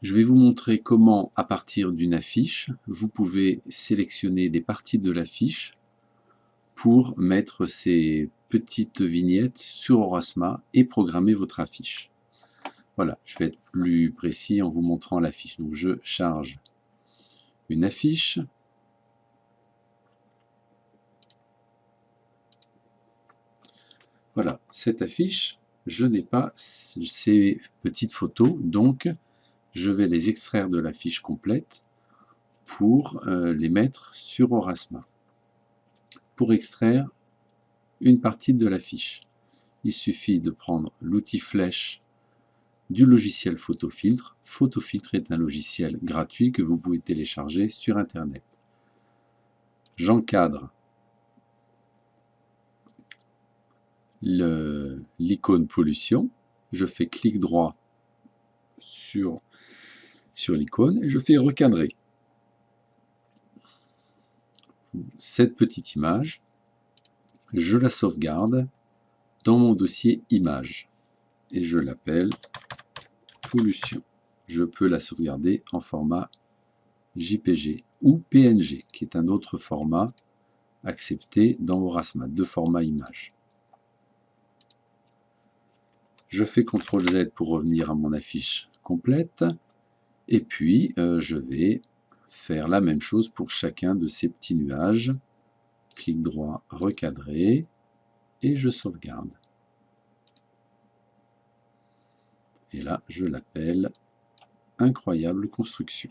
Je vais vous montrer comment, à partir d'une affiche, vous pouvez sélectionner des parties de l'affiche pour mettre ces petites vignettes sur Aurasma et programmer votre affiche. Voilà, je vais être plus précis en vous montrant l'affiche. Donc je charge une affiche. Voilà, cette affiche, je n'ai pas ces petites photos, donc je vais les extraire de la fiche complète pour les mettre sur Aurasma. Pour extraire une partie de la fiche, il suffit de prendre l'outil flèche du logiciel Photofiltre. Photofiltre est un logiciel gratuit que vous pouvez télécharger sur Internet. J'encadre l'icône pollution, je fais clic droit sur l'icône et je fais recadrer. Cette petite image, je la sauvegarde dans mon dossier images et je l'appelle pollution. Je peux la sauvegarder en format JPG ou PNG, qui est un autre format accepté dans Aurasma, deux formats images. Je fais CTRL Z pour revenir à mon affiche complète et puis je vais faire la même chose pour chacun de ces petits nuages. Clic droit, recadrer et je sauvegarde. Et là, je l'appelle incroyable construction.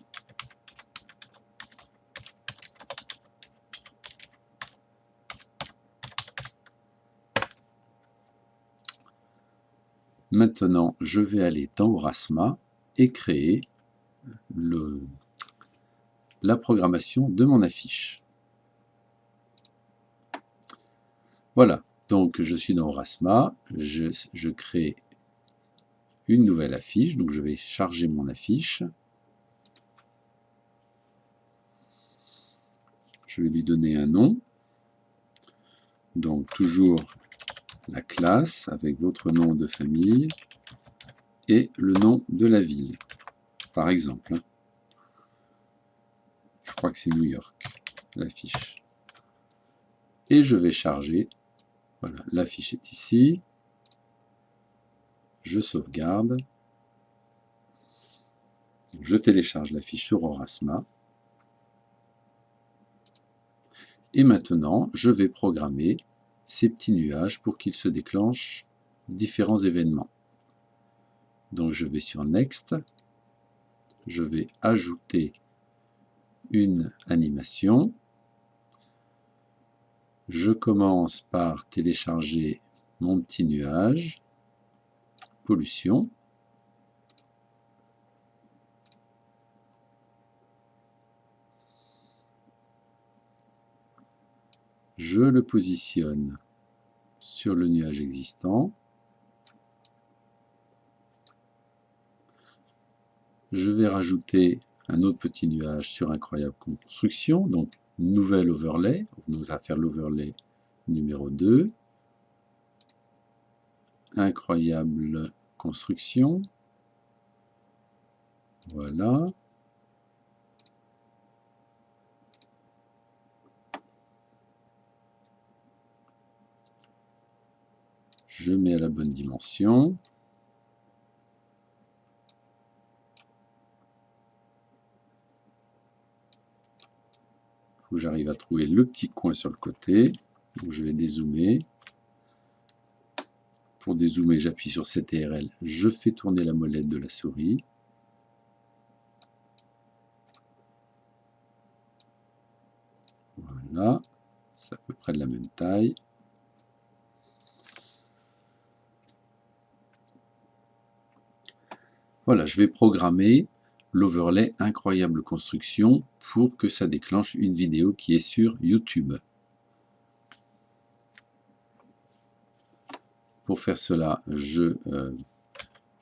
Maintenant, je vais aller dans Aurasma et créer la programmation de mon affiche. Voilà, donc je suis dans Aurasma, je crée une nouvelle affiche, donc je vais charger mon affiche. Je vais lui donner un nom, donc toujours la classe avec votre nom de famille et le nom de la ville, par exemple. Je crois que c'est New York, l'affiche. Et je vais charger. Voilà, l'affiche est ici. Je sauvegarde. Je télécharge l'affiche sur Aurasma. Et maintenant, je vais programmer ces petits nuages pour qu'ils se déclenchent différents événements. Donc je vais sur Next. Je vais ajouter une animation. Je commence par télécharger mon petit nuage, pollution. Je le positionne sur le nuage existant. Je vais rajouter un autre petit nuage sur incroyable construction, donc nouvelle overlay. On va faire l'overlay numéro 2. Incroyable construction. Voilà. Je mets à la bonne dimension. J'arrive à trouver le petit coin sur le côté. Donc je vais dézoomer. Pour dézoomer, j'appuie sur CTRL. Je fais tourner la molette de la souris. Voilà. C'est à peu près de la même taille. Voilà, je vais programmer l'overlay incroyable construction pour que ça déclenche une vidéo qui est sur YouTube. Pour faire cela, je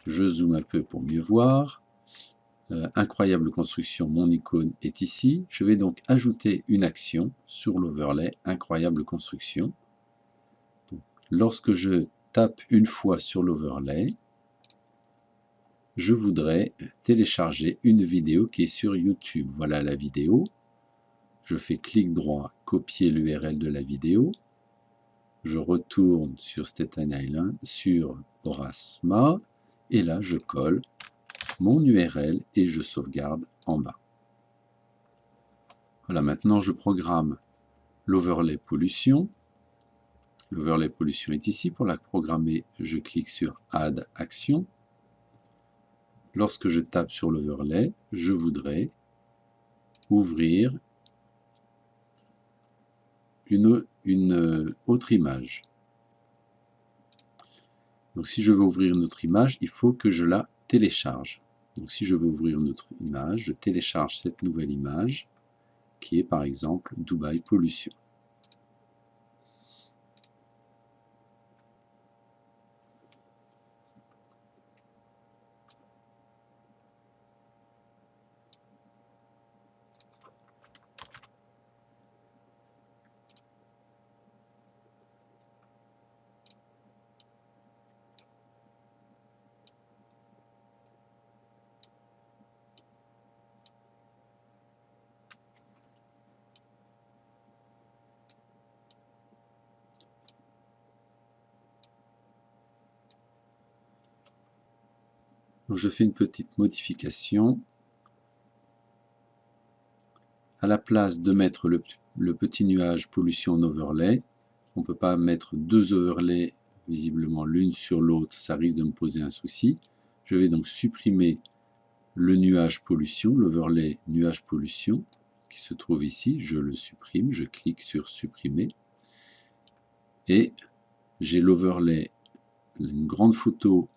zoome un peu pour mieux voir. Incroyable construction, mon icône est ici. Je vais donc ajouter une action sur l'overlay incroyable construction. Donc, lorsque je tape une fois sur l'overlay, je voudrais télécharger une vidéo qui est sur YouTube. Voilà la vidéo. Je fais clic droit, copier l'URL de la vidéo. Je retourne sur Staten Island, sur Aurasma, et là je colle mon URL et je sauvegarde en bas. Voilà, maintenant je programme l'overlay pollution. L'overlay pollution est ici. Pour la programmer, je clique sur Add action. Lorsque je tape sur l'overlay, je voudrais ouvrir une autre image. Donc si je veux ouvrir une autre image, il faut que je la télécharge. Donc si je veux ouvrir une autre image, je télécharge cette nouvelle image qui est par exemple Dubaï Pollution. Donc je fais une petite modification. À la place de mettre le petit nuage pollution en overlay, on ne peut pas mettre deux overlays visiblement l'une sur l'autre, ça risque de me poser un souci. Je vais donc supprimer le nuage pollution, l'overlay nuage pollution qui se trouve ici, je le supprime, je clique sur supprimer et j'ai l'overlay, une grande photo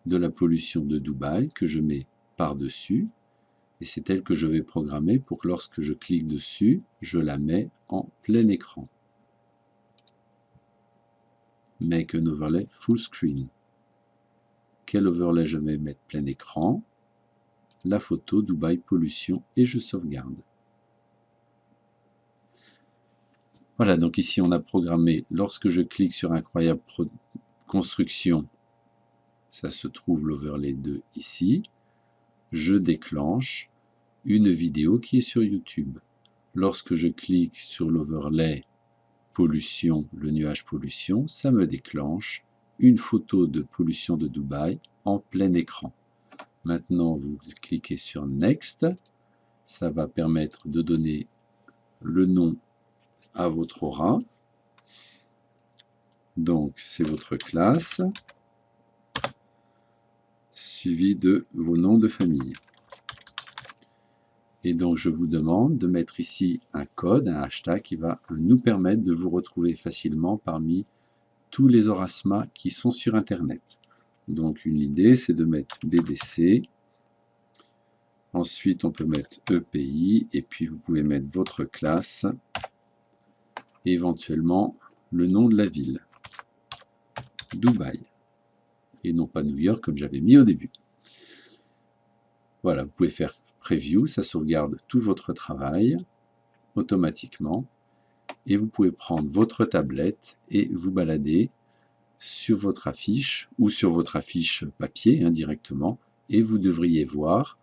de la pollution de Dubaï que je mets par-dessus et c'est elle que je vais programmer pour que lorsque je clique dessus, je la mets en plein écran. Make an overlay full screen. Quel overlay je vais mettre plein écran? La photo Dubaï pollution et je sauvegarde. Voilà, donc ici on a programmé, lorsque je clique sur Incroyable Construction, ça se trouve l'overlay 2 ici, je déclenche une vidéo qui est sur YouTube. Lorsque je clique sur l'overlay pollution, le nuage pollution, ça me déclenche une photo de pollution de Dubaï en plein écran. Maintenant, vous cliquez sur Next, ça va permettre de donner le nom à votre aura. Donc, c'est votre classe, suivi de vos noms de famille. Et donc, je vous demande de mettre ici un code, un hashtag qui va nous permettre de vous retrouver facilement parmi tous les Aurasma qui sont sur Internet. Donc, une idée, c'est de mettre BDC. Ensuite, on peut mettre EPI. Et puis, vous pouvez mettre votre classe. Et éventuellement, le nom de la ville. Dubaï. Et non pas New York comme j'avais mis au début. Voilà, vous pouvez faire Preview, ça sauvegarde tout votre travail automatiquement. Et vous pouvez prendre votre tablette et vous balader sur votre affiche ou sur votre affiche papier directement. Et vous devriez voir,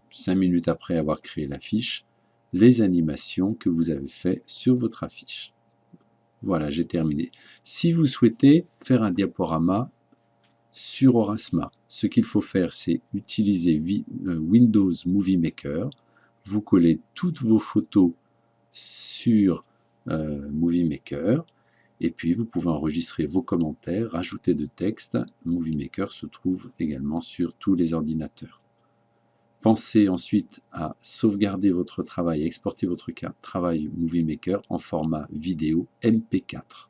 5 minutes après avoir créé l'affiche, les animations que vous avez faites sur votre affiche. Voilà, j'ai terminé. Si vous souhaitez faire un diaporama sur Aurasma, ce qu'il faut faire, c'est utiliser Windows Movie Maker. Vous collez toutes vos photos sur Movie Maker et puis vous pouvez enregistrer vos commentaires, rajouter de texte. Movie Maker se trouve également sur tous les ordinateurs. Pensez ensuite à sauvegarder votre travail, à exporter votre travail Movie Maker en format vidéo MP4.